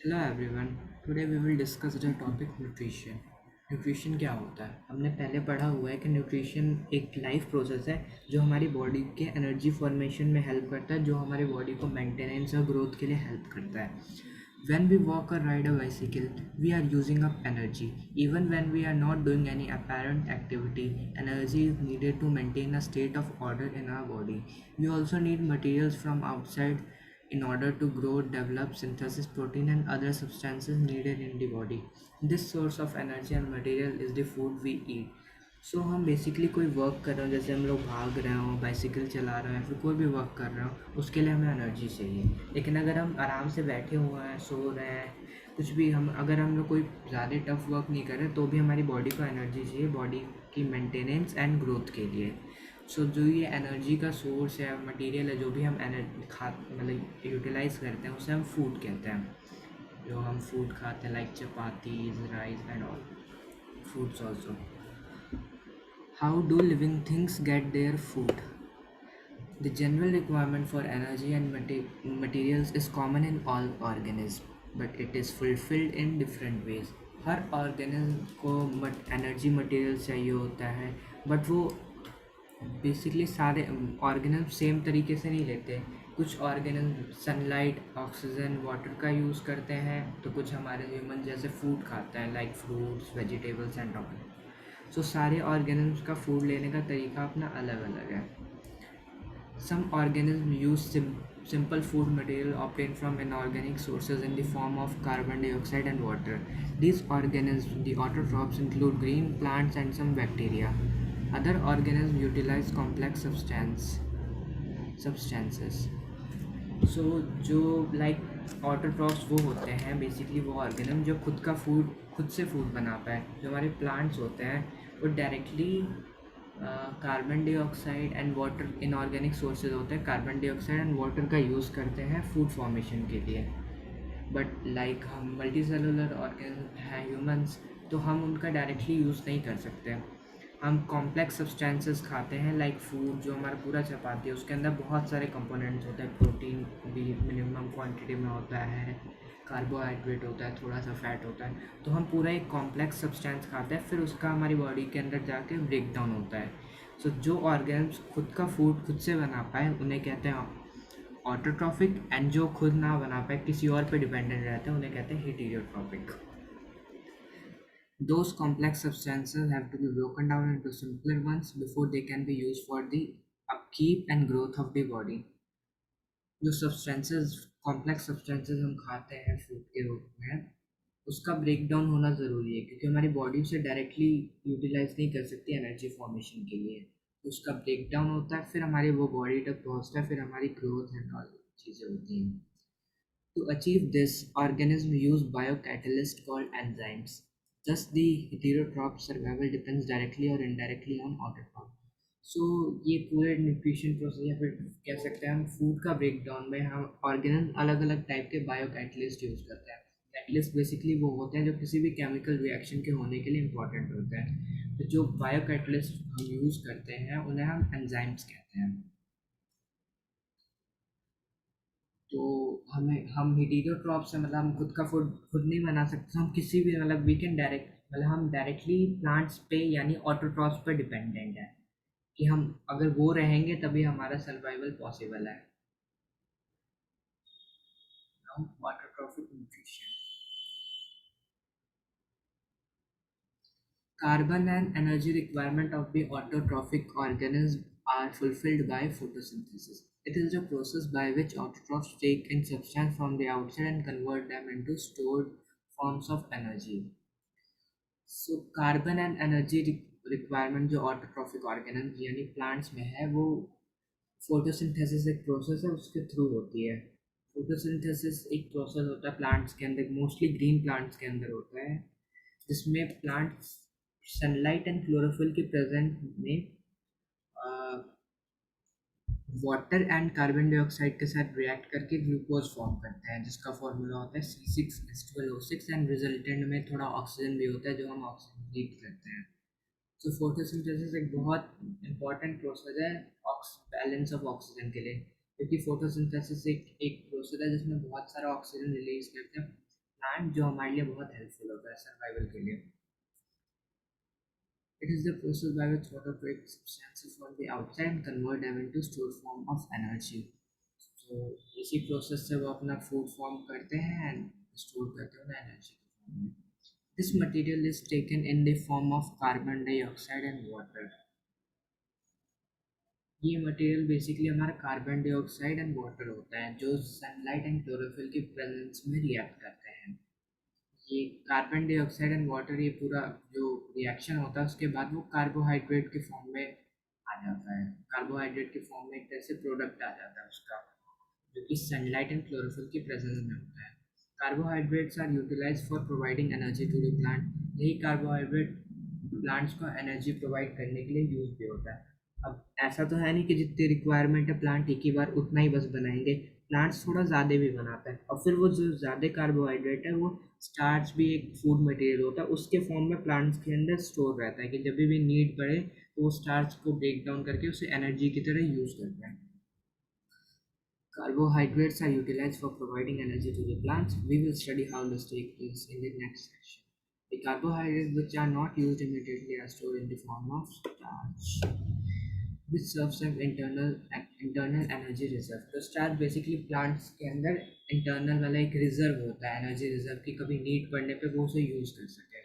Hello everyone. Today we will discuss the topic nutrition. Nutrition क्या होता है? हमने पहले पढ़ा हुआ है कि न्यूट्रिशन एक लाइफ प्रोसेस है जो हमारी बॉडी के एनर्जी फॉर्मेशन में हेल्प करता है, जो हमारी बॉडी को मेंटेनेंस और ग्रोथ के लिए हेल्प करता है। When we walk or ride a bicycle, we are using up energy. Even when we are not doing any apparent activity, energy is needed to maintain a state of order in our body. We also need materials from outside in order to grow, develop, synthesis protein and other substances needed in the body. This source of energy and material is the food we eat. सो हम basically कोई work कर रहे हो, जैसे हम लोग भाग रहे हो, बाइसिकल चला रहे हैं, फिर कोई भी वर्क कर रहे हो, उसके लिए हमें एनर्जी चाहिए। लेकिन अगर हम आराम से बैठे हुए हैं, सो रहे हैं, कुछ भी हम अगर हम लोग कोई ज़्यादा टफ वर्क नहीं कर रहे तो भी हमारी बॉडी को एनर्जी चाहिए, बॉडी की मेंटेनेंस एंड ग्रोथ के लिए। सो जो ये एनर्जी का सोर्स है, मटेरियल है, जो भी हम एनर्जी खा मतलब यूटिलाइज करते हैं, उसे हम फूड कहते हैं। जो हम फूड खाते हैं like chapatis, rice and all foods also. How do living things get their food? The general requirement for energy and materials is common in all organisms, but it is fulfilled in different ways. Her organism को energy material चाहिए होता है, but वो basically सारे organism same तरीके से नहीं लेते। कुछ ऑर्गेनिज्म सनलाइट, ऑक्सीजन, वाटर का यूज़ करते हैं, तो कुछ हमारे ह्यूमन जैसे फूड खाते हैं like fruits, vegetables and all. So सारे ऑर्गेनिज्म का फूड लेने का तरीका अपना अलग अलग है। Some organisms use simple food material obtained from inorganic sources in the form of carbon dioxide and water. These organisms, the autotrophs, include green plants and some bacteria. Other organisms utilize complex substances. सो जो like autotrophs वो होते हैं, basically वो organism जो खुद से food बना पाए। जो हमारे प्लांट्स होते हैं वो directly carbon dioxide and water, inorganic sources होते हैं, कार्बन डाइऑक्साइड एंड वाटर का यूज़ करते हैं फूड फॉर्मेशन के लिए। बट लाइक हम मल्टी सेलुलर ऑर्गेनिज्म हैं ह्यूमंस, तो हम उनका डायरेक्टली यूज़ नहीं कर सकते। हम कॉम्प्लेक्स सब्सटेंसेस खाते हैं लाइक फूड, जो हमारा पूरा चपाती है उसके अंदर बहुत सारे कंपोनेंट्स होते हैं। प्रोटीन भी मिनिमम क्वांटिटी में होता है, कार्बोहाइड्रेट होता है, थोड़ा सा फैट होता है। तो हम पूरा एक कॉम्प्लेक्स सब्सटेंस खाते हैं, फिर उसका हमारी बॉडी के अंदर जाके ब्रेक डाउन होता है। सो जो ऑर्गेन्स खुद का फूड खुद से बना पाए उन्हें कहते हैं ऑटोट्रॉफिक, एंड जो खुद ना बना पाए, किसी और पे डिपेंडेंट रहते हैं, उन्हें कहते हैं heterotrophic. Those complex substances have to be broken down into simpler ones before they can be used for the upkeep and growth of the body. जो सब्सटेंसेस, कॉम्प्लेक्स सब्सटेंसेस हम खाते हैं फूड के रूप में, उसका ब्रेक डाउन होना ज़रूरी है, क्योंकि हमारी बॉडी उसे डायरेक्टली यूटिलाइज नहीं कर सकती एनर्जी फॉर्मेशन के लिए। उसका ब्रेक डाउन होता है, फिर हमारी वो बॉडी तक पहुँचता है, फिर हमारी ग्रोथ एंड ऑल चीज़ें होती हैं। To achieve this, organisms use biocatalysts called enzymes. Thus, the heterotroph survival depends directly or indirectly on autotroph. सो ये पूरे न्यूट्रिशन प्रोसेस, या फिर कह सकते हैं हम फूड का ब्रेकडाउन में हम ऑर्गेनिज्म अलग अलग टाइप के बायो कैटलिस्ट यूज़ करते हैं। कैटलिस्ट बेसिकली वो होते हैं जो किसी भी केमिकल रिएक्शन के होने के लिए इंपॉर्टेंट होते हैं। तो जो बायो कैटलिस्ट हम यूज़ करते हैं उन्हें हम एंजाइम्स कहते हैं। तो हम हेटेरोट्रॉप से मतलब हम खुद का फूड खुद नहीं बना सकते, हम किसी भी मतलब वी कैन डायरेक्ट मतलब हम डायरेक्टली प्लांट्स पे यानी ऑटोट्रॉप्स पे डिपेंडेंट है, कि हम अगर वो रहेंगे तभी हमारा सर्वाइवल पॉसिबल है। Now autotrophic nutrition. Carbon and energy requirement of the autotrophic organism are fulfilled by photosynthesis. It is the process by which autotrophs take in substance from the outside and convert them into stored forms of energy. So carbon and energy requirement जो autotrophic organism यानी plants में है, वो photosynthesis एक process है, उसके through होती है। फोटोसिंथेसिस एक प्रोसेस होता है प्लांट्स के अंदर, मोस्टली ग्रीन प्लांट्स के अंदर होता है, जिसमें प्लांट्स सनलाइट एंड क्लोरोफिल के प्रेजेंट में वाटर एंड कार्बन डाइऑक्साइड के साथ रिएक्ट करके ग्लूकोज फॉर्म करते हैं, जिसका फॉर्मूला होता है C6H12O6, एंड रिजल्टेंट में थोड़ा ऑक्सीजन भी होता है जो हम ऑक्सीजन ब्रीथ करते हैं। तो फोटोसिंथेसिस एक बहुत इंपॉर्टेंट प्रोसेस है बैलेंस ऑफ ऑक्सीजन के लिए, क्योंकि फोटोसिंथेसिस एक एक प्रोसेस है जिसमें बहुत सारा ऑक्सीजन रिलीज करते हैं प्लांट जो हमारे लिए बहुत हेल्पफुल होता है सर्वाइवल के लिए. It is the process by which water takes substances from the outside and convert them into stored form of energy. तो इसी प्रोसेस से वो अपना फूड फॉर्म करते हैं एंड स्टोर करते हैं एनर्जी के फॉर्म में. This material is taken in the form of carbon dioxide and water. ये मटेरियल बेसिकली हमारा कार्बन डाइऑक्साइड एंड वाटर होता है जो सनलाइट एंड क्लोरोफिल की प्रेजेंस में रिएक्ट करते हैं. ये कार्बन डाइऑक्साइड एंड वाटर ये पूरा जो रिएक्शन होता है उसके बाद वो कार्बोहाइड्रेट के फॉर्म में आ जाता है. कार्बोहाइड्रेट के फॉर्म में एक तरह से प्रोडक्ट आ जाता है उसका जो कि सनलाइट एंड क्लोरोफिल की प्रेजेंस में होता है. Carbohydrates are utilised for providing energy to the plant. यही कार्बोहाइड्रेट प्लांट्स को एनर्जी प्रोवाइड करने के लिए यूज भी होता है. अब ऐसा तो है नहीं कि जितनी रिक्वायरमेंट है प्लांट एक ही बार उतना ही बस बनाएंगे. प्लांट्स थोड़ा ज़्यादा भी बनाता है और फिर वो जो ज़्यादा कार्बोहाइड्रेट है वो स्टार्च भी एक फूड मटेरियल होता है उसके फॉर्म में प्लांट्स के अंदर स्टोर रहता है कि जब भी नीड पड़े तो वो स्टार्च को ब्रेक डाउन करके उसे एनर्जी की तरह यूज़ करते हैं. Carbohydrates are utilized for providing energy to the plants. We will study how this takes place in the next section. The carbohydrates which are not used immediately are stored in the form of starch, which serves as internal energy reserve. तो starch basically plants के अंदर internal वाला एक reserve होता है energy reserve की कभी need पड़ने पे वो उसे use कर सके.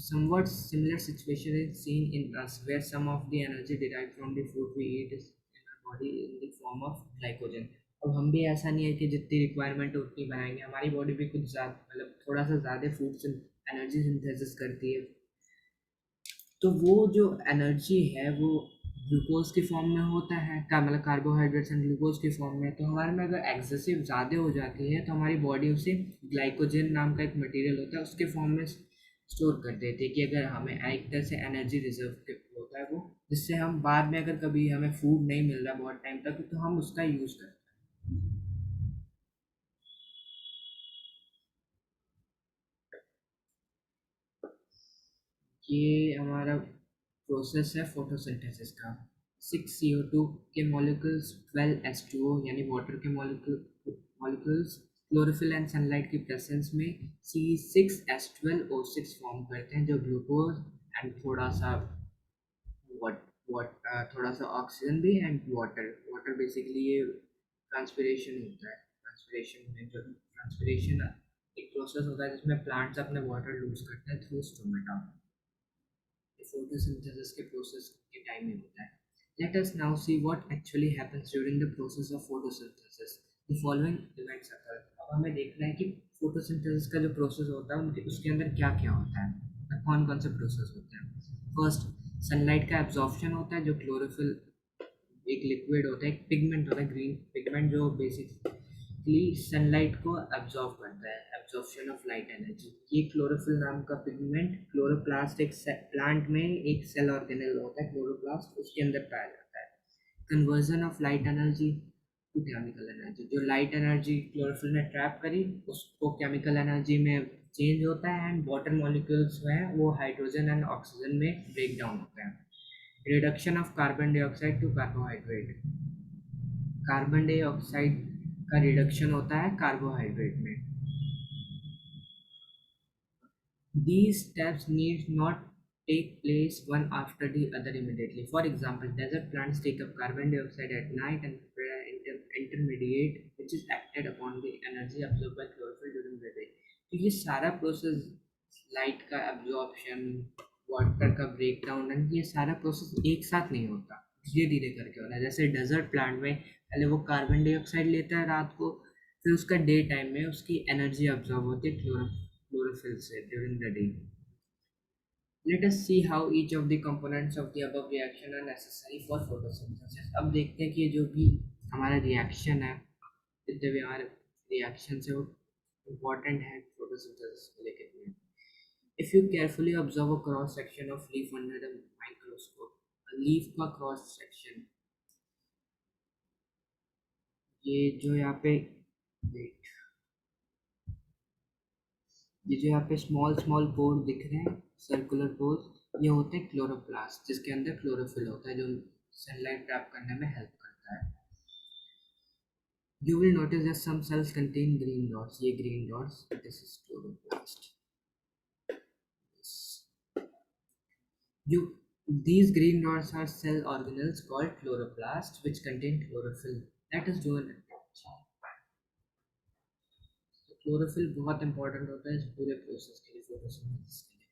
Somewhat similar situation is seen in us, where some of the energy derived from the food we eat is in our body in the form of glycogen. अब हम भी ऐसा नहीं है कि जितनी रिक्वायरमेंट है उतनी बनाएंगे. हमारी बॉडी भी कुछ ज़्यादा मतलब थोड़ा सा ज़्यादा फूड से एनर्जी सिंथेसिस करती है. तो वो जो एनर्जी है वो ग्लूकोज के फॉर्म में होता है का मतलब कार्बोहाइड्रेट्स एंड ग्लूकोज के फॉर्म में. तो हमारे में अगर एक्सेसिव ज़्यादा हो जाती है तो हमारी बॉडी उसे ग्लाइकोजन नाम का एक मटेरियल होता है उसके फॉर्म में स्टोर कर देते हैं कि अगर हमें एक तरह से एनर्जी रिजर्व होता है वो जिससे हम बाद में अगर कभी हमें फूड नहीं मिल रहा बहुत टाइम तक तो हम उसका यूज़ करते हैं. ये हमारा प्रोसेस है फोटोसिंथेसिस का. 6 CO2 के मॉलिक्यूल्स 12 H2O यानी वाटर के मॉलिक्यूल्स क्लोरोफिल एंड सनलाइट की प्रेजेंस में C6H12O6 फॉर्म करते हैं जो ग्लूकोज एंड थोड़ा सा वॉट थोड़ा सा ऑक्सीजन भी एंड वाटर. वाटर बेसिकली ये ट्रांसपिरेशन होता है. ट्रांसपिरेशन में जो ट्रांसपिरेशन एक प्रोसेस होता है जिसमें प्लांट्स अपने वाटर लूज करते हैं थ्रू स्टोमेटा. फोटोसिंथेसिस के प्रोसेस के टाइम में होता है. Let us now see what actually happens during the process of photosynthesis. The following events occur. अब हमें देखना है कि फोटोसिंथेसिस का जो प्रोसेस होता है उनके उसके अंदर क्या क्या होता है कौन कौन से प्रोसेस होते हैं. फर्स्ट सनलाइट का एब्जॉर्प्शन होता है जो क्लोरोफिल एक लिक्विड होता है एक पिगमेंट होता है ग्रीन पिगमेंट जो बेसिकली सनलाइट को एब्जॉर्ब करता है. Absorption of light energy. ये क्लोरोफिल नाम का पिगमेंट क्लोरोप्लास्ट एक प्लांट में एक सेल ऑर्गेनेल होता है क्लोरोप्लास्ट उसके अंदर पाया जाता है. Conversion of light energy to chemical energy. जो लाइट एनर्जी क्लोरोफिल ने ट्रैप करी उसको केमिकल एनर्जी में चेंज होता है एंड वाटर मॉलिक्यूल्स जो हैं वो हाइड्रोजन एंड ऑक्सीजन में ब्रेक डाउन होते हैं. Reduction of carbon dioxide to carbohydrate. Carbon dioxide का रिडक्शन होता है कार्बोहाइड्रेट में. These steps need not take place one after the other immediately. For example, desert plants take up carbon dioxide at night and prepare an intermediate which is acted upon the energy absorbed by chlorophyll during the day. तो ये सारा process light का absorption water का break down and ये सारा process एक साथ नहीं होता. धीरे धीरे करके होता है. जैसे डेजर्ट प्लांट में पहले वो कार्बन डाइऑक्साइड लेता है रात को फिर उसका डे टाइम में उसकी एनर्जी अब्जॉर्ब होती है chlorophyll से during the day. Let us see how each of the components of the above reaction are necessary for photosynthesis. अब देखते हैं कि जो भी हमारा रिएक्शन है जितने भी हमारे रिएक्शन है वो इम्पोर्टेंट है फोटोसिंथेसिस को लेकर. If you carefully observe a cross section of leaf under the microscope, a leaf का cross section ये जो यहाँ पे wait, ये जो यहाँ पे स्मॉल स्मॉल पोर दिख रहे हैं सर्कुलर पोर ये होते हैं क्लोरोप्लास्ट जिसके अंदर क्लोरोफिल होता है जो सनलाइट ट्रैप करने में हेल्प करता है. You will notice that some cells contain green dots. ये green dots, this is chloroplast. You These green dots are cell organelles called chloroplast, which contain chlorophyll. Let us do an chlorophyll बहुत important होता है इस पूरे process के लिए, photosynthesis के लिए.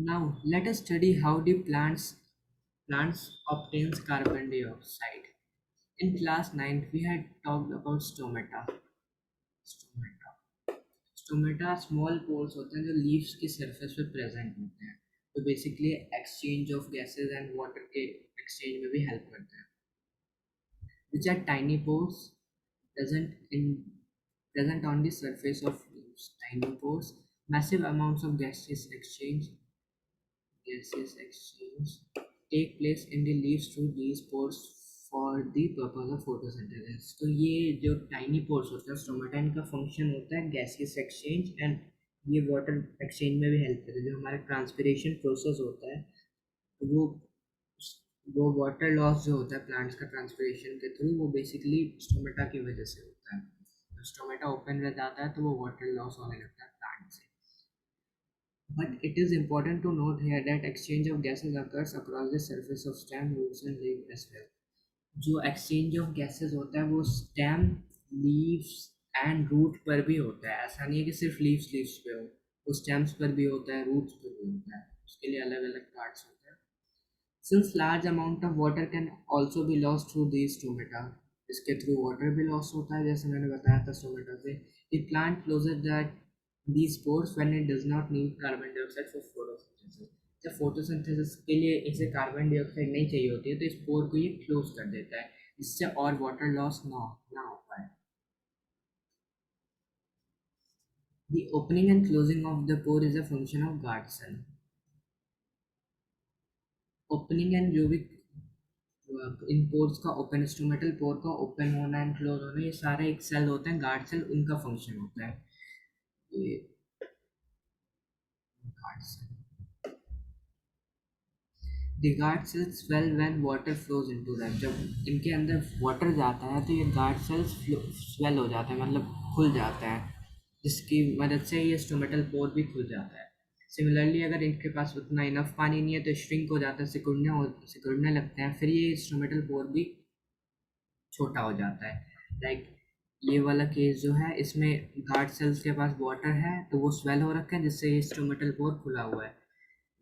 Now let us study how the plants obtains carbon dioxide. In class 9 we had talked about stomata. Stomata. Stomata small pores होते हैं जो leaves की surface पे present होते हैं. तो basically exchange of gases and water के exchange में भी help करते हैं. Which are tiny pores present in present on the surface of leaves. Tiny pores, massive amounts of gases exchange take place in the leaves through these pores for the purpose of photosynthesis. तो ये जो tiny pores होते हैं stomata, इनका function होता है gases exchange and ये water exchange में भी हेल्प करते हैं. जो हमारा ट्रांसपिरेशन प्रोसेस होता है वो वो वाटर लॉस जो होता है प्लांट्स का ट्रांसपिरेशन के थ्रू, वो बेसिकली स्टोमेटा की वजह से होता है. तो स्टोमेटा ओपन रह जाता है तो वो वाटर लॉस होने लगता है प्लांट से. But it is important to note here that exchange of gases occurs across the surface of stem, roots and leaf as well. जो exchange of gases होता है वो stem, leaves and root पर भी होता है. ऐसा नहीं है कि सिर्फ leaves पे हो, वो stems पर भी होता है, roots पर भी होता है. उसके लिए अलग अलग parts होते हैं. Since large amount of water can also be lost through these stomata, इसके थ्रू वाटर भी लॉस होता है जैसे मैंने बताया था स्टोमेटा से. The plant closes that these pores when it does not need carbon dioxide for photosynthesis. जब फोटोसिंथेसिस के लिए इसे कार्बन डाइऑक्साइड नहीं चाहिए होती है तो इस पोर को ये क्लोज कर देता है जिससे और वाटर लॉस ना हो पाए. The opening and closing of the pore is a function of Gartson. Opening and जो भी इन पोर्स का ओपन, स्टोमेटल पोर का ओपन होना एंड क्लोज होना, ये सारे एक सेल होते हैं गार्ड सेल, उनका फंक्शन होता है. ये guard cell. The guard cells swell when water flows into them. जब इनके अंदर वाटर जाता है तो ये गार्ड सेल्स स्वेल हो जाते हैं, मतलब खुल जाते हैं, जिसकी मदद से ये स्टोमेटल पोर भी खुल जाता है. सिमिलरली अगर इनके पास उतना इनफ पानी नहीं है तो श्रिंक हो जाता है, सिकुड़ने लगते हैं, फिर ये स्टोमेटल पोर भी छोटा हो जाता है. लाइक ये वाला केस जो है इसमें गार्ड सेल्स के पास वाटर है तो वो स्वेल हो रखा है जिससे ये स्टोमेटल पोर खुला हुआ है.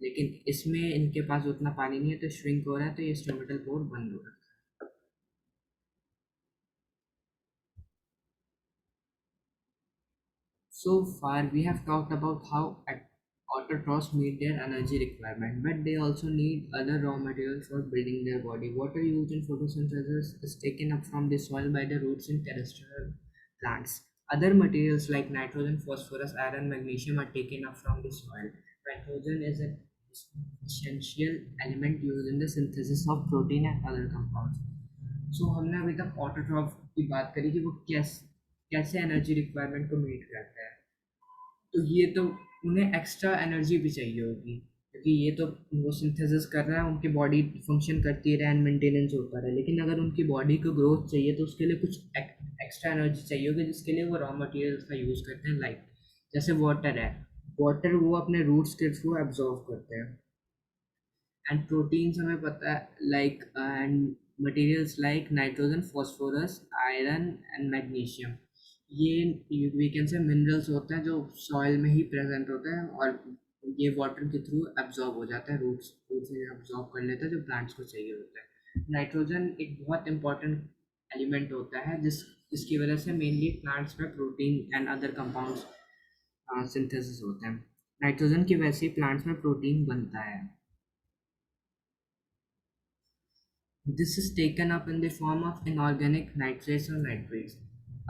लेकिन इसमें इनके पास उतना पानी नहीं है तो श्रिंक हो रहा है तो ये स्टोमेटल पोर बंद हो रहा है. So far, we have talked about how autotrophs meet their energy requirement, but they also need other raw materials for building their body. Water used in photosynthesis is taken up from the soil by the roots in terrestrial plants. Other materials like nitrogen, phosphorus, iron, magnesium are taken up from the soil. Nitrogen is an essential element used in the synthesis of protein and other compounds. सो हमने अभी तक autotroph की बात करी कि वो कैसे energy requirement को मीट करता है. तो ये तो उन्हें एक्स्ट्रा एनर्जी भी चाहिए होगी क्योंकि ये तो वो सिंथेसिस कर रहा है, उनकी बॉडी फंक्शन करती रहे एंड मेंटेनेंस होता रहे. लेकिन अगर उनकी बॉडी को ग्रोथ चाहिए तो उसके लिए कुछ एक्स्ट्रा एनर्जी चाहिए होगी जिसके लिए वो रॉ मटेरियल्स का यूज़ करते हैं. लाइक जैसे वाटर है, वाटर वो अपने रूट्स के थ्रू एब्जॉर्व करते हैं. एंड प्रोटीन्स हमें पता है like and materials like nitrogen, phosphorus, iron and magnesium, ये वी कैन से मिनरल्स होते हैं जो सॉइल में ही प्रेजेंट होते हैं और ये वाटर के थ्रू एब्जॉर्ब हो जाता है, रूट्स से एब्जॉर्ब कर लेता है जो प्लांट्स को चाहिए होता है. नाइट्रोजन एक बहुत इंपॉर्टेंट एलिमेंट होता है जिसकी वजह से मेनली प्लांट्स में protein and other compounds synthesis होते हैं. नाइट्रोजन की वजह से प्लांट्स में प्रोटीन बनता है. This is taken up in the form of inorganic nitrates or nitrates.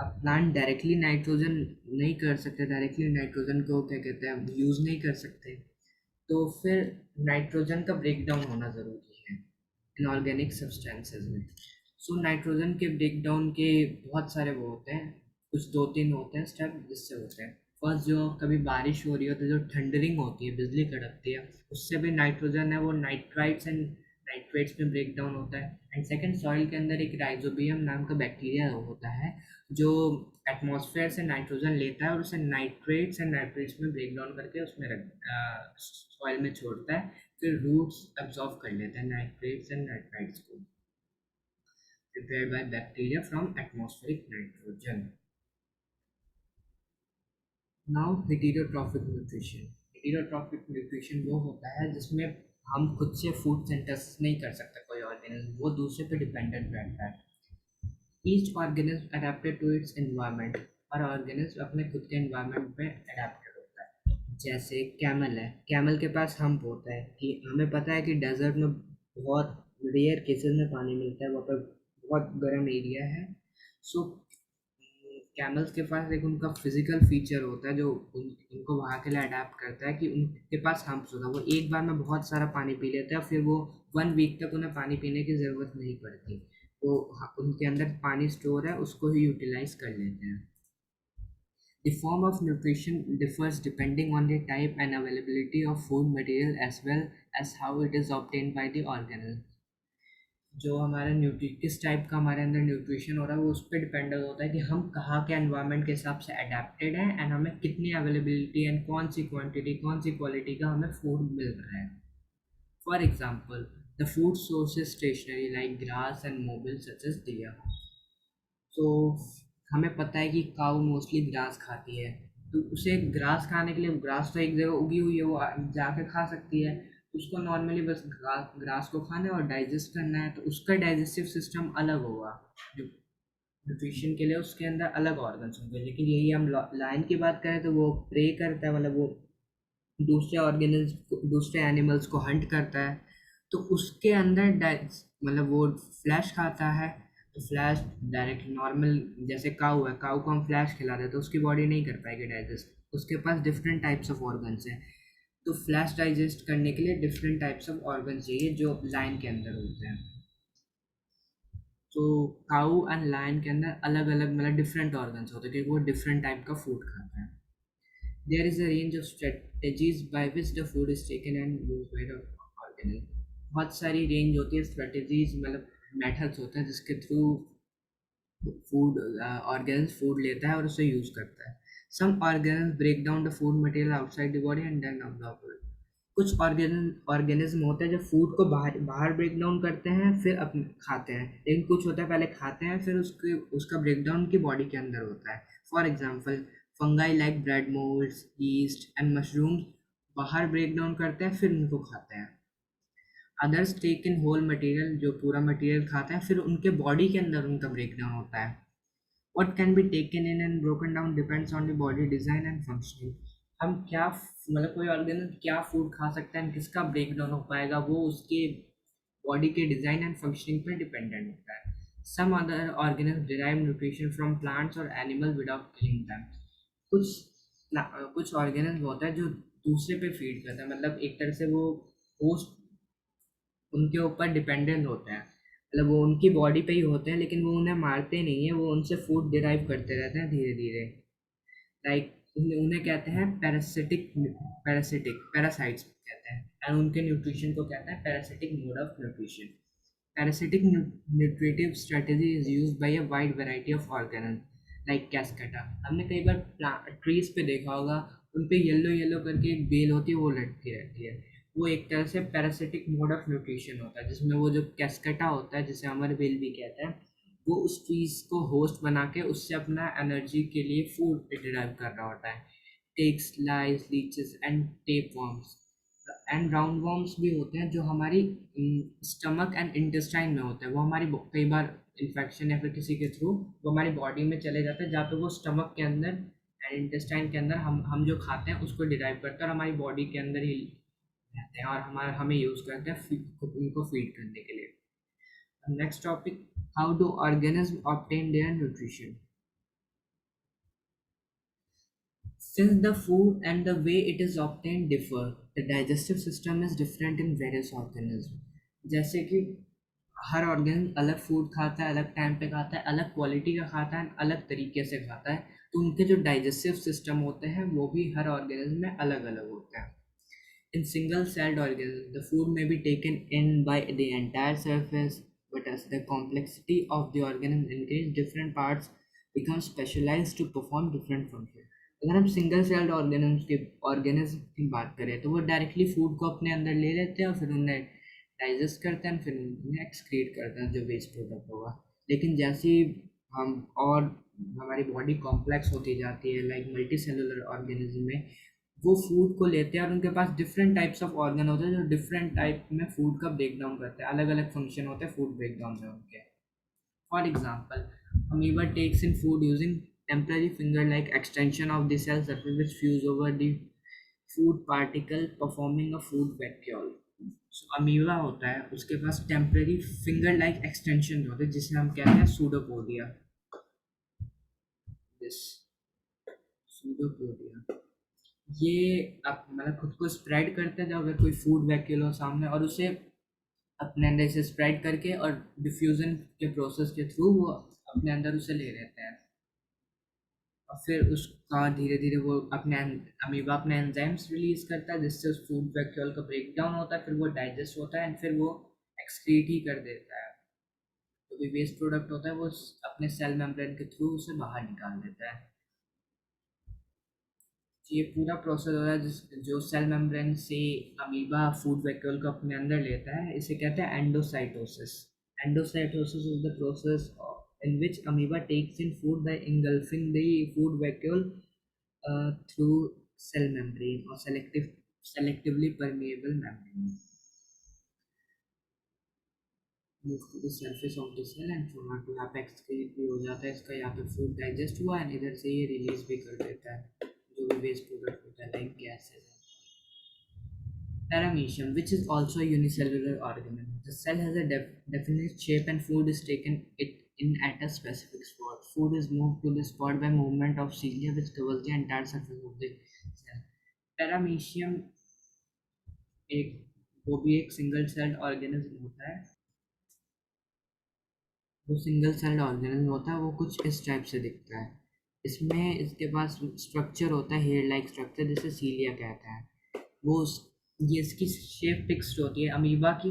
अब प्लांट डायरेक्टली नाइट्रोजन नहीं कर सकते, डायरेक्टली नाइट्रोजन को क्या कहते हैं यूज़ नहीं कर सकते, तो फिर नाइट्रोजन का ब्रेक डाउन होना ज़रूरी है इनऑर्गेनिक सब्सटेंसेस में. सो नाइट्रोजन के ब्रेक डाउन के बहुत सारे वो होते हैं, कुछ दो तीन होते हैं स्टेप जिससे होते हैं. फर्स्ट जो कभी बारिश हो रही हो तो जो थंडरिंग होती है, बिजली कड़कती है, उससे भी नाइट्रोजन है वो नाइट्राइट्स एंड नाइट्रेट्स में ब्रेक डाउन होता है। एंड सेकंड, सॉइल के अंदर एक राइजोबियम नाम का बैक्टीरिया होता है जो एटमॉस्फेयर से नाइट्रोजन लेता है और उसे नाइट्रेट्स एंड नाइट्रेट्स में ब्रेक डाउन करके उसमें सॉइल में छोड़ता है। फिर रूट्स एब्जॉर्ब कर लेते हैं नाइट्रेट्स एंड नाइट्राइट्स को, prepared by bacteria from atmospheric nitrogen. Now heterotrophic nutrition. Heterotrophic nutrition वो होता है जिसमें हम खुद से फूड सिंथेसिस नहीं कर सकता कोई ऑर्गेनिज्म, वो दूसरे पे डिपेंडेंट रहता है। Each organism adapted to its environment, और ऑर्गेनिज्म अपने खुद के एनवायरनमेंट पे अडेप्टेड होता है। जैसे कैमल है, कैमल के पास हम्प होता है कि हमें पता है कि डेजर्ट में बहुत रेयर केसेस में पानी मिलता है, वहाँ पर बहुत गर्म एरिया है। सो कैमल्स के पास एक उनका फिजिकल फीचर होता है जो उनको वहाँ के लिए अडेप्ट करता है कि उनके पास हम्प्स होता है, वो एक बार में बहुत सारा पानी पी लेते हैं, फिर वो 1 वीक तक उन्हें पानी पीने की ज़रूरत नहीं पड़ती। वो उनके अंदर पानी स्टोर है, उसको ही यूटिलाइज कर लेते हैं। The form of nutrition differs depending on the type and availability of food material as well as how it is obtained by the organism. जो हमारा किस टाइप का हमारे अंदर न्यूट्रिशन हो रहा है वो उस पर डिपेंड होता है कि हम कहाँ के एनवायरनमेंट के हिसाब से अडेप्टेड हैं एंड हमें कितनी अवेलेबिलिटी एंड कौन सी क्वांटिटी कौन सी क्वालिटी का हमें फूड मिल रहा है। For example, the food sources stationary like grass and mobile such as deer. तो हमें पता है कि काऊ मोस्टली ग्रास खाती है, तो उसे ग्रास खाने के लिए, ग्रास तो एक जगह उगी हुई है, वो जाके खा सकती है। उसको नॉर्मली बस ग्रास को खाना है और डाइजेस्ट करना है, तो उसका डाइजेस्टिव सिस्टम अलग होगा। जो न्यूट्रिशन के लिए उसके अंदर अलग ऑर्गन्स होंगे। लेकिन यही हम लायन की बात करें तो वो प्रे करता है, मतलब वो दूसरे ऑर्गेनिज्म दूसरे एनिमल्स को हंट करता है, तो उसके अंदर मतलब वो फ्लैश खाता है। तो फ्लैश डायरेक्ट नॉर्मल, जैसे काऊ है, काऊ को हम फ्लैश खिला दें तो उसकी बॉडी नहीं कर पाएगी डाइजेस्ट, उसके पास डिफरेंट टाइप्स ऑफ ऑर्गन्स हैं। तो फ्लैश डाइजेस्ट करने के लिए डिफरेंट टाइप्स ऑफ ऑर्गन्स चाहिए जो लाइन के अंदर होते हैं। तो काऊ एंड लायन के अंदर अलग अलग मतलब डिफरेंट ऑर्गन्स होते हैं क्योंकि वो डिफरेंट टाइप का फूड खाते हैं। There is a range of strategies by which the food is taken and used by the organism. बहुत सारी रेंज होती है स्ट्रेटजीज, मतलब मेथड्स होते हैं जिसके थ्रू फूड ऑर्गेन्स फूड लेता है और उसे यूज करता है। Some organs break down the food material outside the body and then absorb it. कुछ ऑर्गेनिज्म होते हैं जो फूड को बाहर बाहर ब्रेक डाउन करते हैं फिर अपने खाते हैं, लेकिन कुछ होता है पहले खाते हैं फिर उसका ब्रेक डाउन की बॉडी के अंदर होता है। For example, fungi like bread moulds, yeast and mushrooms बाहर ब्रेक डाउन करते हैं फिर उनको खाते हैं। Others take in whole material, जो पूरा मटेरियल खाता है फिर उनके बॉडी के अंदर उनका ब्रेक डाउन होता है। What can be taken in and broken down depends on the body design and functioning. हम क्या मतलब कोई ऑर्गेनिज्म क्या फूड खा सकता है किसका ब्रेक डाउन हो पाएगा वो उसके बॉडी के डिजाइन एंड फंक्शनिंग पर डिपेंडेंट होता है। Some other organism derive nutrition from plants और एनिमल विदाउट किलिंग देम। कुछ ऑर्गेनिज्म होता है जो दूसरे पे फीड करता है, मतलब एक तरह से वो होस्ट उनके ऊपर डिपेंडेंट होते हैं, मतलब वो उनकी बॉडी पे ही होते हैं लेकिन वो उन्हें मारते नहीं है, वो उनसे फूड डिराइव करते रहते हैं धीरे धीरे। लाइक उन्हें कहते हैं पैरासाइट्स कहते हैं, एंड उनके न्यूट्रिशन को कहते हैं parasitic mode of nutrition. Parasitic nutritive strategy is used by a wide variety of organism like cuscuta. हमने कई बार ट्रीज पे देखा होगा, उन पे येलो येलो करके एक बेल होती है वो लटकी रहती है, वो एक तरह से पैरासिटिक मोड ऑफ न्यूट्रिशन होता है जिसमें वो जो कैस्केटा होता है जिसे अमर बेल भी कहते हैं, वो उस ट्रीज को होस्ट बना के उससे अपना एनर्जी के लिए फूड डिराइव कर रहा होता है। Ticks, lice, leeches and tapeworms and roundworms भी होते हैं जो हमारी स्टमक एंड इंटेस्टाइन में होते हैं, वो हमारी कई बार इन्फेक्शन या फिर किसी के थ्रू वो हमारी बॉडी में चले जाते हैं जहाँ पे वो स्टमक के अंदर एंड इंटेस्टाइन के अंदर हम जो खाते हैं उसको डिराइव करते हैं और हमारी बॉडी के अंदर ही रहते हैं और हमें यूज़ करते हैं उनको फीड करने के लिए। Next topic, how do organism obtain their nutrition. Since the food and the way it is obtained differ, the digestive system is different in various organisms. जैसे कि हर ऑर्गेनिज्म अलग फूड खाता है, अलग टाइम पे खाता है, अलग क्वालिटी का खाता है, अलग तरीके से खाता है, तो उनके जो डाइजेस्टिव सिस्टम होते हैं वो भी हर ऑर्गेनिज्म में अलग अलग होते हैं। In single-celled organisms, the food may be taken in by the entire surface, but as the complexity of the organism increases, different parts become specialized to perform different functions. अगर हम सिंगल सेल्ड ऑर्गेनिज्म की बात करें तो वो directly food को अपने अंदर ले लेते हैं और फिर उन्हें डाइजेस्ट करते हैं, फिर उन्हें एक्सक्रीट करते हैं जो वेस्ट प्रोडक्ट होगा। लेकिन जैसे ही हम और हमारी बॉडी कॉम्प्लेक्स होती जाती है लाइक मल्टी सेलुलर ऑर्गेनिज्म में, वो फूड को लेते हैं और उनके पास डिफरेंट टाइप्स ऑफ ऑर्गन होते हैं जो डिफरेंट टाइप में फूड का ब्रेक डाउन करते हैं, अलग अलग फंक्शन होते हैं फूड ब्रेक डाउन में उनके। For example, amoeba takes in food using temporary finger like extension of the cell surface which fuse over the food particle performing a food vacuole. So amoeba होता है उसके पास temporary finger like extension होते हैं जिसे हम कहते हैं pseudopodia. This pseudopodia ये आप मतलब खुद को स्प्रेड करते हैं जब अगर कोई फूड वैक्यूल हो सामने, और उसे अपने अंदर से स्प्रेड करके और डिफ्यूजन के प्रोसेस के थ्रू वो अपने अंदर उसे ले लेते हैं, और फिर उसका धीरे धीरे वो अपने अमीबा अपने एंजाइम्स रिलीज करता है जिससे उस फूड वैक्यूल का ब्रेक डाउन होता है, फिर वो डाइजेस्ट होता है एंड फिर वो एक्सक्रीट ही कर देता है। तो भी वेस्ट प्रोडक्ट होता है वो अपने सेल मेम्ब्रेन के थ्रू उसे बाहर निकाल देता है। ये पूरा प्रोसेस होता है जो सेल मेम्ब्रेन से अमीबा फूड वैक्यूल को अपने अंदर लेता है, इसे कहते हैं endocytosis. Endocytosis is the process in which amoeba takes in food by engulfing the food vacuole through cell membrane or selectively permeable membrane. Move to the surface of the cell and from to यहाँ पे excrete भी हो जाता है इसका, यहाँ पे food digest हुआ है इधर से ये रिलीज भी कर देता है जो भी वेस्ट प्रोडक्ट होता है like gases. Paramecium, which is also a unicellular organism. The cell has a definite shape and food is taken it in at a specific spot. Food is moved to the spot by movement of cilia which covers the entire surface of the cell. Paramecium एक वो भी एक single celled organism होता है। वो single celled organism होता है, वो कुछ इस टाइप से दिखता है। इसमें इसके पास स्ट्रक्चर होता है हेयर लाइक स्ट्रक्चर जिसे सीलिया कहते हैं। वो ये इसकी शेप फिक्स्ड होती है, अमीबा की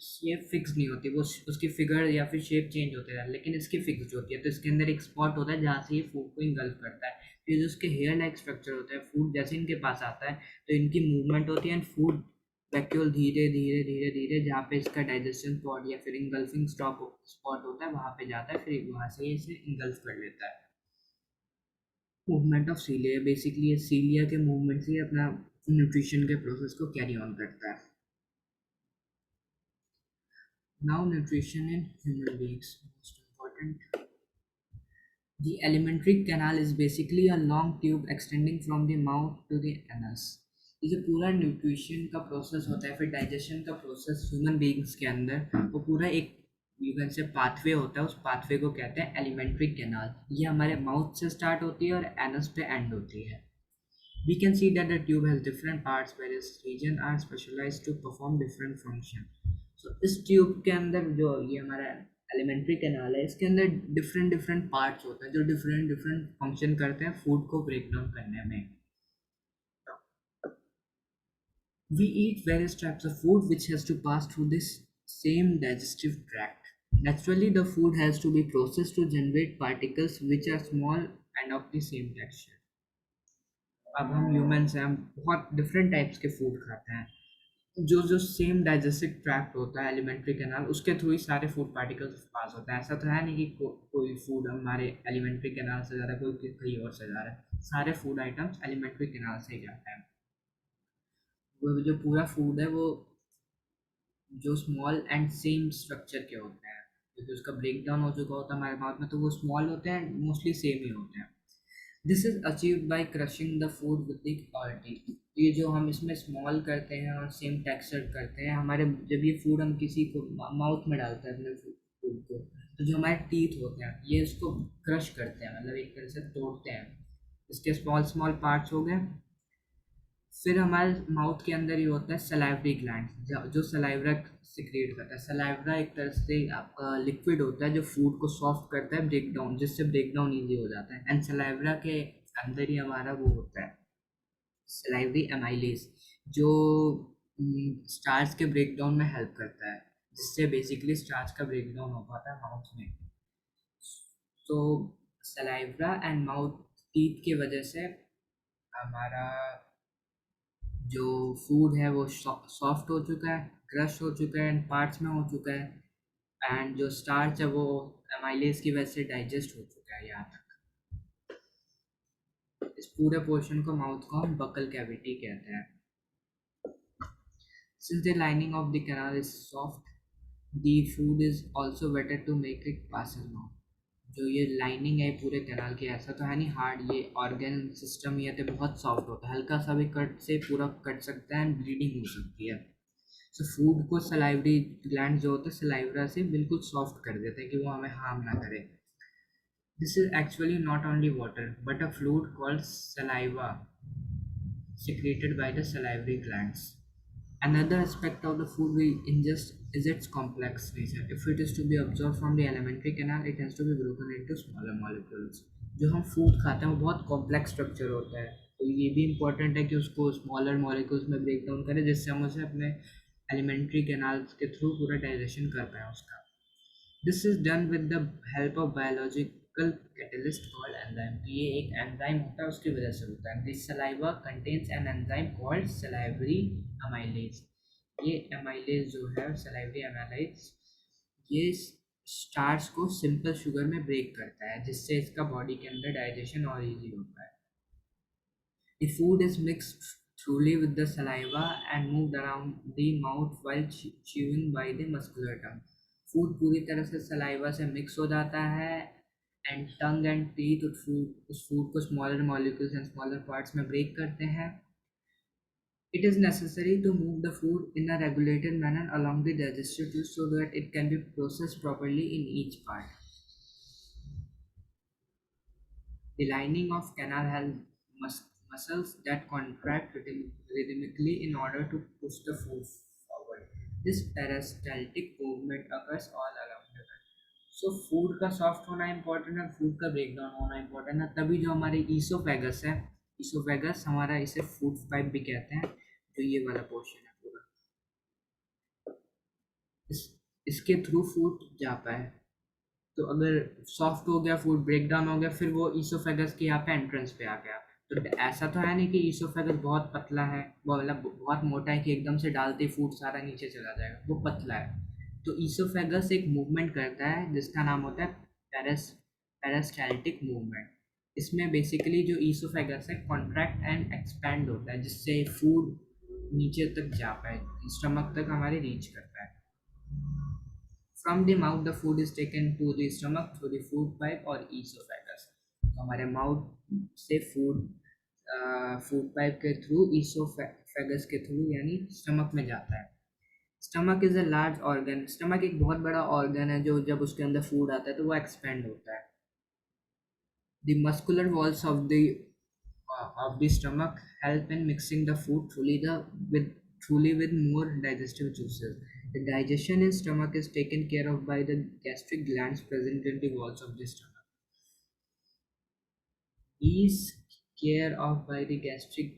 शेप फिक्स नहीं होती, वो उसकी फिगर या फिर शेप चेंज होते हैं, लेकिन इसकी फिक्स्ड होती है। तो इसके अंदर एक स्पॉट होता है जहाँ से ये फूड को इंगल्फ करता है। फिर जो उसके हेयर लाइक स्ट्रक्चर होता है, फूड जैसे इनके पास आता है तो इनकी मूवमेंट होती है एंड फूड वैक्यूल धीरे धीरे धीरे धीरे जहाँ पे इसका डाइजेशन स्पॉट या फिर इंगल्फिंग स्पॉट होता है वहाँ पे जाता है, फिर वहाँ से इसे इंगल्फ कर लेता है। मूवमेंट ऑफ सीलिया बेसिकली ये सीलिया के मूवमेंट से अपना न्यूट्रिशन के प्रोसेस को कैरी ऑन करता है। Now nutrition in human beings, most important. The alimentary canal is basically a long tube extending from the mouth to the anus. ये जो पूरा न्यूट्रिशन का प्रोसेस होता है फिर डाइजेशन का प्रोसेस ह्यूमन बीइंग्स के अंदर, वो पूरा एक यू कैन से पाथवे होता है, उस पाथवे को कहते हैं एलिमेंट्री कैनाल। ये हमारे माउथ से स्टार्ट होती है और एनस पे एंड होती है। We can see that the tube has different parts where its region are specialized to perform different function. So इस ट्यूब के अंदर जो ये हमारा एलिमेंट्री कैनाल है इसके अंदर डिफरेंट डिफरेंट पार्ट्स होते हैं जो डिफरेंट डिफरेंट फंक्शन करते हैं फूड को ब्रेक डाउन करने में। We eat various types of food which has to pass through this same digestive tract. Naturally, the food has to be processed to generate particles which are small and of the same texture. अब हम humans हैं, हम बहुत different types के food खाते हैं। जो जो सेम डाइजेस्टिव ट्रैक्ट होता है एलिमेंट्री कैनाल उसके थ्रू ही सारे फूड पार्टिकल्स पास होता है। ऐसा तो है नहीं कि कोई फूड हमारे एलिमेंट्री कैनाल से जा रहा है कोई कहीं और से जा रहा है, सारे फूड आइटम्स एलिमेंट्री कैनाल से ही जाते हैं। वो जो पूरा फूड है वो जो स्मॉल एंड सेम स्ट्रक्चर के होते हैं, क्योंकि उसका ब्रेक डाउन हो चुका होता है हमारे माउथ में तो वो स्मॉल होते हैं, मोस्टली सेम ही होते हैं। This is achieved by crushing the food with the teeth. ये जो हम इसमें स्मॉल करते हैं और सेम टेक्सचर करते हैं, हमारे जब ये फूड हम किसी को माउथ में डालते हैं अपने फूड को, तो जो हमारे टीथ होते हैं ये इसको क्रश करते हैं, मतलब एक तरह से तोड़ते हैं। इसके स्मॉल स्मॉल पार्ट्स हो गए। फिर हमारे माउथ के अंदर ही होता है सलाइवरी ग्लैंड जो सलाइवरा सिक्रिएट करता है। सलाइवरा एक तरह से आपका लिक्विड होता है जो फूड को सॉफ्ट करता है, ब्रेक डाउन, जिससे ब्रेक डाउन ईजी हो जाता है। एंड सलाइवरा के अंदर ही हमारा वो होता है सलाइवरी एमाइलेज। जो स्टार्च के ब्रेकडाउन में हेल्प करता है, जिससे बेसिकली स्टार्च का ब्रेकडाउन हो पाता है माउथ में। तो सलाइवा एंड माउथ टीथ की वजह से हमारा जो फूड है वो सॉफ्ट हो चुका है, क्रश हो चुका है एंड पार्ट्स में हो चुका है, एंड जो स्टार्च है वो एमाइलेज की वजह से डाइजेस्ट हो चुका है यहाँ तक। इस पूरे पोर्शन को माउथ को हम बकल कैविटी कहते हैं। Since the lining of the canal is soft, the food is also better to make it pass along. जो ये लाइनिंग है पूरे कैनाल की, ऐसा तो है नहीं हार्ड, ये ऑर्गन सिस्टम ये तो बहुत सॉफ्ट होता है, हल्का सा भी कट से पूरा कट सकता है एंड ब्लीडिंग हो सकती है। सो फूड को सलाइवरी ग्लैंड जो होता है सलाइवरा से बिल्कुल सॉफ्ट कर देते हैं कि वो हमें हार्म ना करे। This is actually not only water but a fluid called saliva secreted by the salivary glands. Another aspect of the food we ingest is its complex nature. If it is to be absorbed from the alimentary canal, it has to be broken into smaller molecules. जो हम food खाते हैं वो बहुत complex structure होता है, तो ये भी इम्पोर्टेंट है कि उसको स्मॉलर मॉलिक्यूल्स में ब्रेक डाउन करें, जिससे हम उसे अपने एलिमेंट्री कैनाल्स के थ्रू पूरा डाइजेशन कर पाएँ उसका। This is done with the help of biological catalyst called enzyme. तो ये एक एंजाइम होता है, उसकी वजह से होता है। This saliva contains an enzyme called salivary amylase. ये अमाइलेज जो है सलाइवरी अमाइलेज, ये स्टार्च को सिंपल शुगर में ब्रेक करता है, जिससे इसका बॉडी के अंदर डाइजेशन और इजी होता है। The food is mixed thoroughly with the saliva and moved around the mouth while chewing by the muscular tongue. Food पूरी तरह से सलाइवा से मिक्स हो जाता है एंड टंग एंड टीथ उस फूड को smaller molecules and smaller parts में ब्रेक करते हैं। It is necessary to move the food in a regulated manner along the digestive tube so that it can be processed properly in each part. The lining of canal has muscles that contract rhythmically in order to push the food forward. This peristaltic movement occurs all along the canal. So food का soft होना important है, food का breakdown होना important है, तभी जो हमारे oesophagus है, ईसोफेगस हमारा इसे फूड पाइप भी कहते हैं, जो ये वाला पोर्शन है पूरा, इस इसके थ्रू फूड जाता है। तो अगर सॉफ्ट हो गया, फूड ब्रेक डाउन हो गया, फिर वो ईसोफेगस के यहाँ पे एंट्रेंस पे आ गया। तो ऐसा तो है नहीं कि ईसोफेगस बहुत पतला है, वो मतलब बहुत मोटा है कि एकदम से डालते ही फूड सारा नीचे चला जाएगा, वो पतला है। तो ईसोफेगस एक मूवमेंट करता है जिसका नाम होता है पेरिस्टाल्टिक मूवमेंट। इसमें बेसिकली जो ईसोफेगस है कॉन्ट्रैक्ट एंड एक्सपैंड होता है, जिससे फूड नीचे तक जा पाए, स्टमक तक हमारे रीच करता है। From the mouth, the food is taken to the stomach through the food pipe or esophagus. तो हमारे माउथ से फूड पाइप के थ्रू ईसोफेगस के थ्रू यानी स्टमक में जाता है। Stomach is a large organ. Stomach एक बहुत बड़ा ऑर्गन है जो जब उसके अंदर फूड आता है तो वो एक्सपेंड होता है। The muscular walls of the stomach help in mixing the food truly with more digestive juices. The digestion in stomach is taken care of by the gastric glands present in the walls of the stomach. These care of by the gastric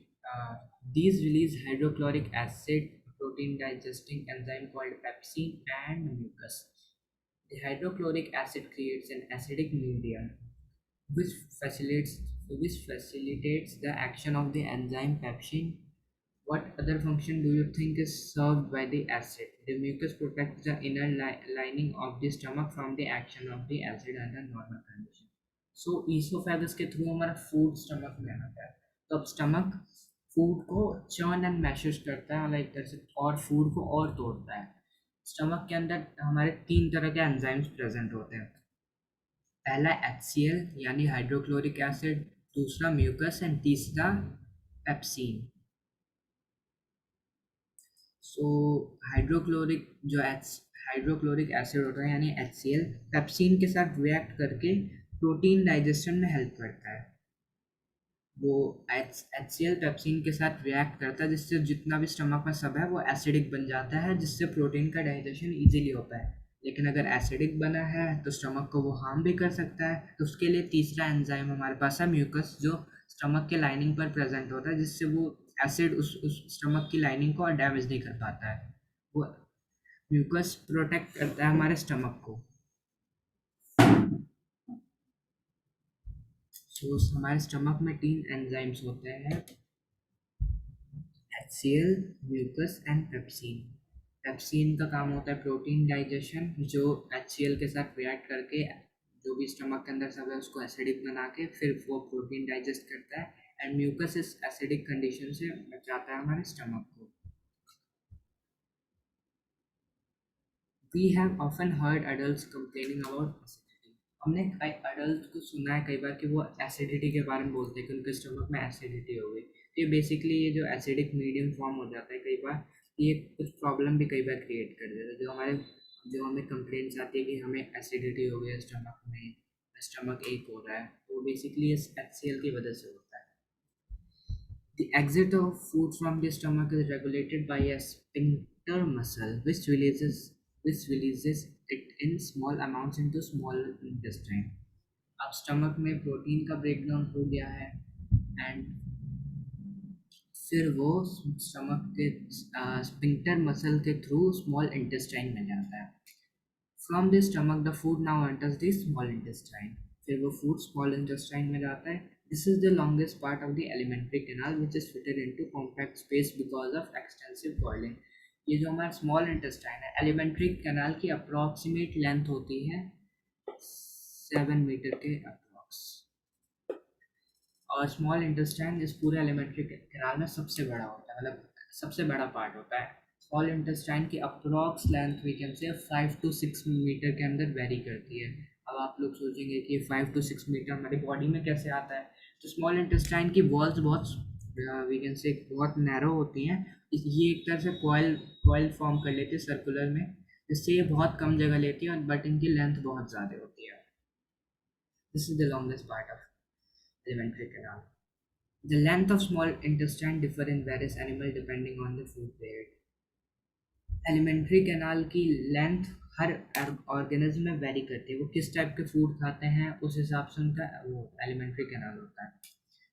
these release hydrochloric acid, protein digesting enzyme called pepsin and mucus. The hydrochloric acid creates an acidic medium which facilitates which facilitates the action of the enzyme pepsin. What other function do you think is served by the acid? The mucus protects the inner lining of the stomach from the action of the acid under normal condition. So esophagus के through हमारा food stomach में आता है, तो अब stomach food को churn and meshes करता है लाइक तरह से, और फूड को और तोड़ता है। स्टमक के अंदर हमारे 3 तरह के एंजाइम्स प्रेजेंट होते हैं। पहला HCl यानी हाइड्रोक्लोरिक एसिड, दूसरा म्यूकस एंड तीसरा पेप्सिन। सो हाइड्रोक्लोरिक एसिड होता है यानी HCl, पेप्सिन के साथ रिएक्ट करके प्रोटीन डाइजेशन में हेल्प करता है। वो HCl पेप्सिन के साथ रिएक्ट करता है, जिससे जितना भी स्टमक में सब है वो एसिडिक बन जाता है, जिससे प्रोटीन का डाइजेशन इजीली होता है। लेकिन अगर एसिडिक बना है तो स्टमक को वो हार्म भी कर सकता है, तो उसके लिए तीसरा एंजाइम हमारे पास है म्यूकस, जो स्टमक के लाइनिंग पर प्रेजेंट होता है, जिससे वो एसिड उस स्टमक की लाइनिंग को डैमेज नहीं कर पाता है। वो म्यूकस प्रोटेक्ट करता है हमारे स्टमक को। तो हमारे स्टमक में 3 एंजाइम्स होते हैं, HCl, mucus and pepsin. Pepsin का काम होता है प्रोटीन डाइजेशन, जो HCl के साथ रिएक्ट करके जो भी स्टमक के अंदर सब है उसको एसिडिक बना के फिर वो प्रोटीन डाइजेस्ट करता है। एंड म्यूकस इस एसिडिक कंडीशन से बचाता है हमारे स्टमक को। We have often heard adults complaining about acidity. हमने कई adults को सुना है कई बार कि वो एसिडिटी के बारे में बोलते हैं कि उनके स्टमक में एसिडिटी हो गई। तो ये बेसिकली ये जो एसिडिक मीडियम फॉर्म हो जाता है कई बार, ये कुछ प्रॉब्लम भी कई बार क्रिएट कर देता है। जो हमें कंप्लेंट्स आती है कि हमें एसिडिटी हो गई है स्टमक में, स्टमक एक हो रहा है, तो बेसिकली इस HCl की वजह से होता है। The exit of food from the stomach is regulated by a sphincter muscle, which releases it in small amounts into small intestine. अब स्टमक में प्रोटीन का ब्रेकडाउन हो गया है एंड फिर वो स्टमक के स्पिंक्टर मसल के थ्रू स्मॉल इंटेस्टाइन में जाता है। From the stomach the food now enters the small intestine. फिर वो फूड स्मॉल इंटेस्टाइन में जाता है। This is the longest part of the alimentary canal which is fitted into compact space because of extensive coiling. ये जो हमारा small intestine है, alimentary canal की अप्रॉक्सीमेट लेंथ होती है 7 मीटर के अप्रॉक्स, और स्मॉल इंटेस्टाइन इस पूरे एलिमेंट्री कैनाल में सबसे बड़ा होता है, मतलब सबसे बड़ा पार्ट होता है। स्मॉल इंटेस्टाइन की approx length we can say 5 to 6 metre के अंदर वेरी करती है। अब आप लोग सोचेंगे कि 5 to 6 मीटर हमारी बॉडी में कैसे आता है, तो स्मॉल इंटेस्टाइन की वॉल्स बहुत वी कैन से बहुत नैरो होती हैं। ये एक तरह से कॉयल कॉयल फॉर्म कर लेती है सर्कुलर में, जिससे ये बहुत कम जगह लेती है, बट इनकी लेंथ बहुत ज़्यादा होती है। This is the longest part of alimentary canal. The length of small intestine differ in various animals depending on the food they eat. Alimentary canal की लेंथ हर ऑर्गेनिज्म में वेरी करती है, वो किस टाइप के फूड खाते हैं उस हिसाब से उनका वो एलिमेंट्री कैनाल होता है।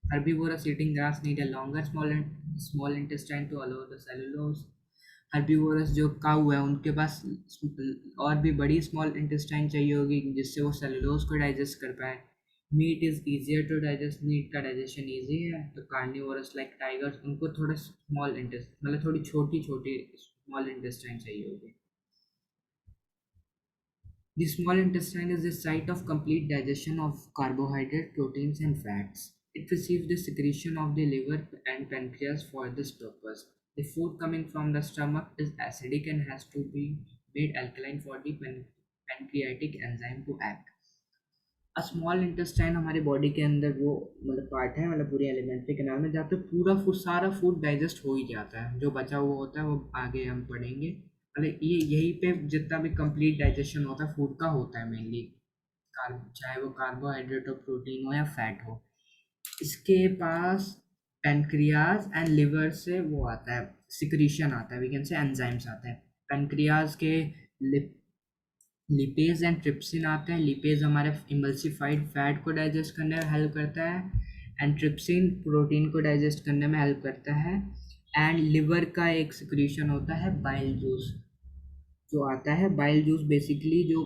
Herbivorous eating grass need a longer small intestine to allow the cellulose. Herbivorous जो काऊ है उनके पास और भी बड़ी स्मॉल इंटेस्टाइन चाहिए होगी जिससे वो सेलुलोज को डाइजेस्ट कर पाए। Meat is easier to digest, meat का डाइजेशन ईजी है। तो कार्निवोरस लाइक टाइगर्स, उनको थोड़ा स्मॉल इंटेस्ट मतलब थोड़ी छोटी छोटी स्मॉल इंटेस्टाइन चाहिए होगी। The small intestine is the site of complete digestion of carbohydrate, proteins, and fats. It receives the secretion of the liver and pancreas for this purpose. The food coming from the stomach is acidic and has to be made alkaline for the pancreatic enzyme to act. Small intestine हमारी body के अंदर वो मतलब part है, मतलब पूरी alimentary canal में जहाँ पे पूरा फूड सारा फूड डाइजेस्ट हो ही जाता है, जो बचा हुआ होता है वो आगे हम पढ़ेंगे। मतलब ये यहीं पे जितना भी कंप्लीट डाइजेशन होता है फूड का होता है मेनली, चाहे वो कार्बोहाइड्रेट हो, प्रोटीन हो या फैट हो। इसके पास पेनक्रियाज एंड लिवर से वो आता है, सिक्रीशन आता है, वी कैन से एंजाइम्स आते हैं। पेनक्रियाज के लिपेज एंड ट्रिप्सिन आते हैं। लिपेज हमारे इमल्सिफाइड फैट को डाइजेस्ट करने में हेल्प करता है एंड ट्रिप्सिन प्रोटीन को डाइजेस्ट करने में हेल्प करता है। एंड लिवर का एक सिक्रीशन होता है बाइल जूस जो आता है। बाइल जूस बेसिकली जो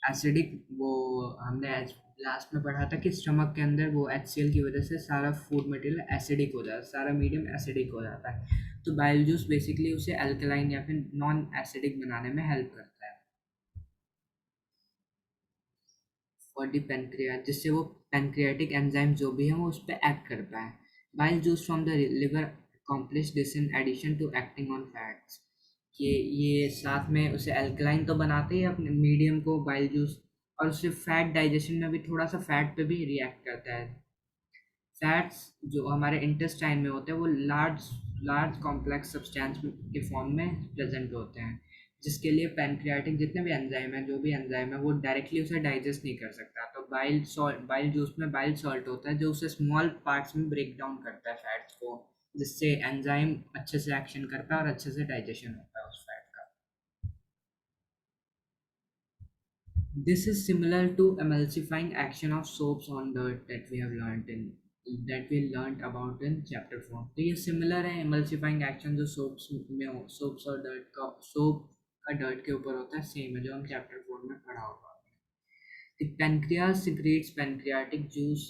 एसिडिक, वो हमने लास्ट में पढ़ा था कि स्टमक के अंदर वो HCl की वजह से सारा फूड मटेरियल एसिडिक हो जाता है, सारा मीडियम एसिडिक हो जाता है। तो बाइल जूस बेसिकली उसे अल्कलाइन या फिर नॉन एसिडिक बनाने में हेल्प करता है फॉर द पेनक्रियाज, जिससे वो पेनक्रियाटिक एंजाइम जो भी है वो उस पर एक्ट कर पाए। Bile juice from the liver accomplish this in addition to acting on fats. ये साथ में उसे अल्कलाइन तो बनाते ही अपने मीडियम को बाइल जूस, और उससे फैट डाइजेशन में भी थोड़ा सा फैट पे भी रिएक्ट करता है। फैट्स जो हमारे इंटेस्टाइन में होते हैं वो लार्ज लार्ज कॉम्प्लेक्स सब्सटेंस के फॉर्म में प्रेजेंट होते हैं, जिसके लिए पैनक्रियाटिक जितने भी एंजाइम है, जो भी एंजाइम है वो डायरेक्टली उसे डाइजेस्ट नहीं कर सकता। तो बाइल जूस में बाइल सॉल्ट होता है जो उसे स्मॉल पार्ट्स में ब्रेक डाउन करता है फैट्स को, जिससे एंजाइम अच्छे से एक्शन करता है और अच्छे से डाइजेशन होता है उस फैट का। This is similar to emulsifying action of soaps on dirt that we have learned in that we learnt about in chapter 4. तो ये सिमिलर है emulsifying एक्शन जो सोप्स में हो, सोप्स और डर्ट का सोप का डर्ट के ऊपर होता है, सेम है जो हम चैप्टर 4 में पढ़ा होगा। पेनक्रियाज सिक्रेट्स पेनक्रियाटिक जूस,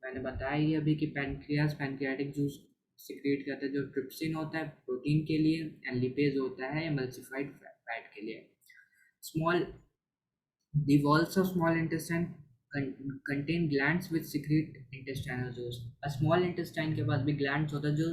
मैंने बताया ही अभी कि पेनक्रियाज पेनक्रियाटिक जूस सिक्रेट करता है जो ट्रिप्सिन होता है प्रोटीन के लिए एंड लिपेज होता है एमल्सिफाइड फैट के लिए। Small The walls of small intestine contain glands which secrete intestinal juice. A small intestine के पास भी glands होता है जो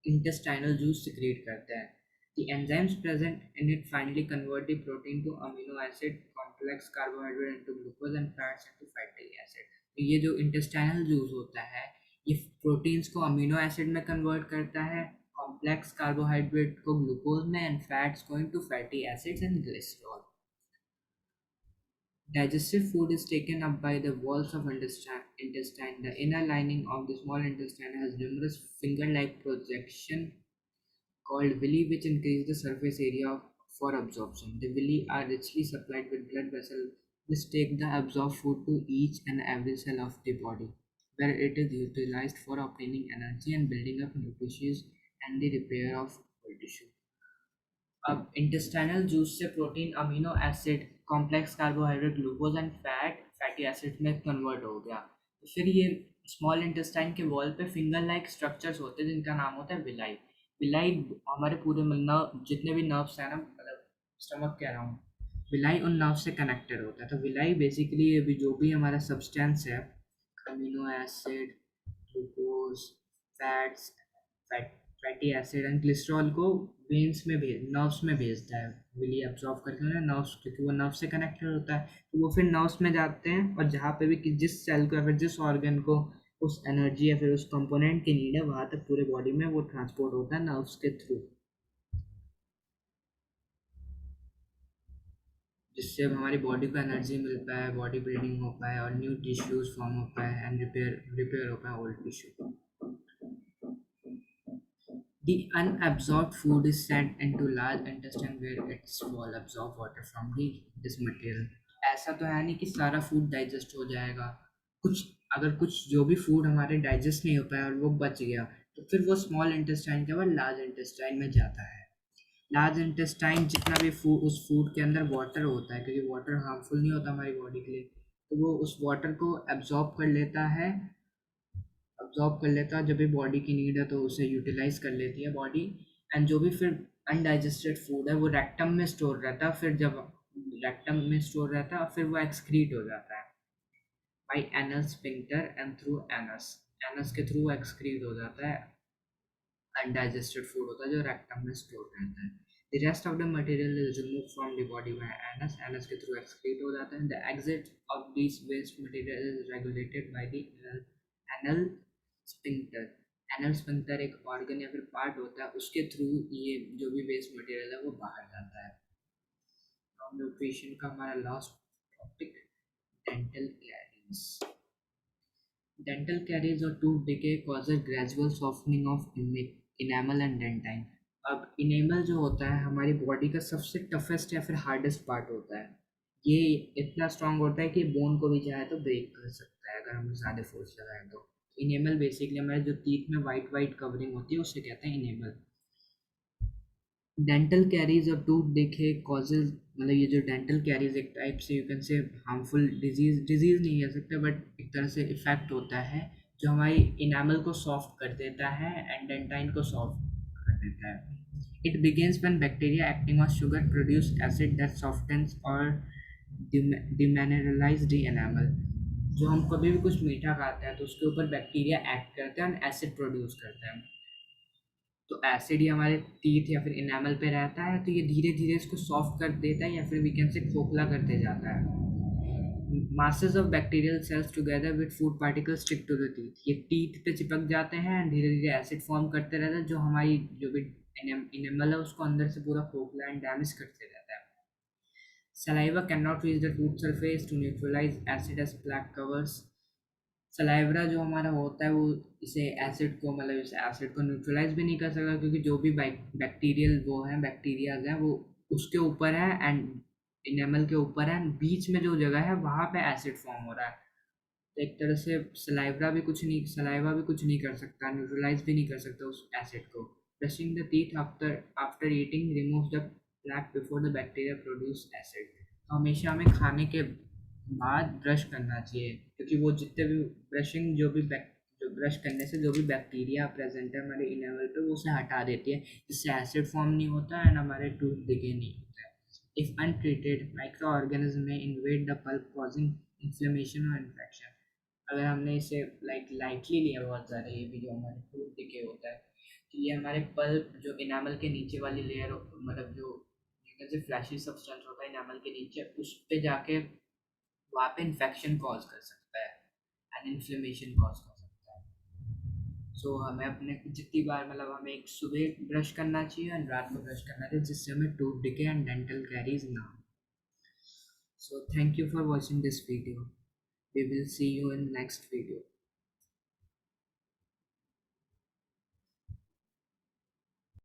intestinal juice secrete करते हैं. The enzymes present in it finally convert the protein to amino acid, complex carbohydrate into glucose and fats into fatty acid. तो ये जो intestinal juice होता है ये प्रोटीन्स को अमीनो एसिड में कन्वर्ट करता है, कॉम्प्लेक्स कार्बोहाइड्रेट को ग्लूकोज में एंड फैट्स को into fatty acids and glycerol. Digestive food is taken up by the walls of intestine. The inner lining of the small intestine has numerous finger-like projections called villi, which increase the surface area for absorption. The villi are richly supplied with blood vessels, which take the absorbed food to each and every cell of the body, where it is utilized for obtaining energy and building up nutrition and the repair of all tissue. अब intestinal juice से protein amino acid complex carbohydrate glucose and fatty acid में convert हो गया। तो फिर ये small intestine के wall पे फिंगर लाइक स्ट्रक्चर्स होते हैं जिनका नाम होता है विलाई। विलाई हमारे पूरे नर्व जितने भी नर्व्स हैं ना, मतलब स्टमक कह रहा हूँ, विलाई उन नर्व से कनेक्टेड होता है। तो विलाई बेसिकली अभी जो भी हमारा सब्सटेंस है amino acid glucose fats fatty acid and glycerol को वेन्स में नर्व्स में भेजता है, विली एब्जॉर्ब करके उन्हें नर्व्स, क्योंकि वो नर्व से कनेक्टेड होता है तो वो फिर नर्व्स में जाते हैं और जहाँ पे भी कि जिस सेल को या फिर जिस ऑर्गन को उस एनर्जी या फिर उस कंपोनेंट की नीड है वहाँ तक पूरे बॉडी में वो ट्रांसपोर्ट होता है नर्व्स के थ्रू, जिससे हमारी बॉडी को एनर्जी मिल पाए, बॉडी बिल्डिंग हो पाए और न्यू टिश्यूज फॉर्म हो पाए एंड रिपेयर हो पाए old tissue. The unabsorbed food is sent into large intestine where its wall absorb water from this material. ऐसा तो है नहीं कि सारा फूड डाइजेस्ट हो जाएगा, कुछ अगर कुछ जो भी फूड हमारे डाइजेस्ट नहीं हो पाया और वो बच गया तो फिर वो स्मॉल इंटेस्टाइन के बाद लार्ज इंटेस्टाइन में जाता है. लार्ज इंटेस्टाइन जितना भी फूड उस फूड के अंदर वाटर होता है, क्योंकि वाटर हार्मफुल नहीं होता हमारी बॉडी के लिए, तो वो उस वाटर को एब्जॉर्ब कर लेता है, जब भी बॉडी की नीड है तो उसे यूटिलाइज कर लेती है बॉडी. एंड जो भी फिर अनडाइजेस्टेड फूड है वो रेक्टम में स्टोर रहता है, फिर जब रेक्टम में स्टोर रहता है फिर वो एक्सक्रीट हो जाता है by anal sphincter and through anus. Anus के थ्रू एक्सक्रीट हो जाता है, अनडाइजेस्टेड फूड होता है जो रेक्टम में स्टोर रहता है. The rest of the material is removed from the body by anus. Anus के through excrete हो जाता है. The exit of these waste material is regulated by the anal sphincter. Anal sphincter एक organ या फिर part होता है, उसके थ्रू ये जो भी वेस्ट मटेरियल है वो बाहर जाता है. न्यूट्रिशन का हमारा last topic dental caries. Dental caries और tooth decay causes gradual softening of enamel and dentine. अब इनेमल जो होता है हमारी बॉडी का सबसे टफेस्ट या फिर हार्डेस्ट पार्ट होता है, ये इतना स्ट्रांग होता है कि बोन को भी चाहे तो ब्रेक कर सकता है अगर हम ज़्यादा फोर्स लगाएं तो. इनेमल बेसिकली हमारे जो टीथ में वाइट वाइट कवरिंग होती है उसे कहते हैं इनेमल. डेंटल कैरीज और टूथ डिके कॉजेज, मतलब ये जो डेंटल कैरीज एक टाइप से you can say harmful disease नहीं कह सकते बट एक तरह से इफेक्ट होता है जो हमारी इनेमल को सॉफ्ट कर देता है एंड डेंटाइन को सॉफ्ट कर देता है. It begins when bacteria acting on sugar produce acid that softens or demineralize the enamel. जो हम कभी भी कुछ मीठा खाते हैं तो उसके ऊपर बैक्टीरिया एक्ट करते हैं और एसिड प्रोड्यूस करते हैं, तो एसिड ही हमारे टीथ या फिर इनेमल पे रहता है तो ये धीरे धीरे इसको सॉफ्ट कर देता है या फिर वी कैन से खोखला करते जाता है. masses of bacterial cells together with food particles stick to the teeth. ये टीथ पे चिपक जाते हैं एंड धीरे धीरे एसिड फॉर्म करते रहते हैं जो हमारी जो भी इनेमल है उसको अंदर से पूरा खोखला एंड डैमेज करते रहता है. Saliva cannot reach the tooth surface to neutralize acid as plaque covers. सलाइवरा जो हमारा होता है वो इसे एसिड को, मतलब इस एसिड को न्यूट्रलाइज भी नहीं कर सकता क्योंकि जो भी बैक्टीरियल वो है बैक्टीरियाज हैं वो उसके ऊपर है एंड इनेमल के ऊपर है, बीच में जो जगह है वहाँ पे एसिड फॉर्म हो रहा है. एक तरह से सलाइवा भी कुछ नहीं कर सकता, न्यूट्रलाइज भी नहीं कर सकता उस एसिड को। Brushing the teeth after eating remove the plaque before the bacteria produce acid. तो हमेशा हमें खाने के बाद ब्रश करना चाहिए, क्योंकि वो जितने भी ब्रशिंग जो ब्रश करने से जो भी बैक्टीरिया प्रेजेंट है हमारे इनेमल पे वो उसे हटा देती है, जिससे एसिड फॉर्म नहीं होता एंड हमारे टूथ डिके नहीं होता है। इफ अनट्रीटेड माइक्रो ऑर्गेनिज्म में invade the pulp causing inflammation और इन्फेक्शन। अगर हमने इसे लाइटली लिया बहुत ज़्यादा, ये भी जो हमारे टूथ डिके होता है, तो ये हमारे पल्प जो इनामल के नीचे वाली लेयर, मतलब जो जैसे फ्लैशी सब्सटेंस होता है इनामल के नीचे, उस पे जाके वहाँ पे इन्फेक्शन कॉज कर सकता है एंड इन्फ्लेमेशन कॉज कर सकता है। सो हमें अपने जितनी बार, मतलब हमें एक सुबह ब्रश करना चाहिए और रात को ब्रश करना चाहिए, जिससे हमें tooth decay and dental caries ना हो। So thank you for watching this video. We will see you in next video.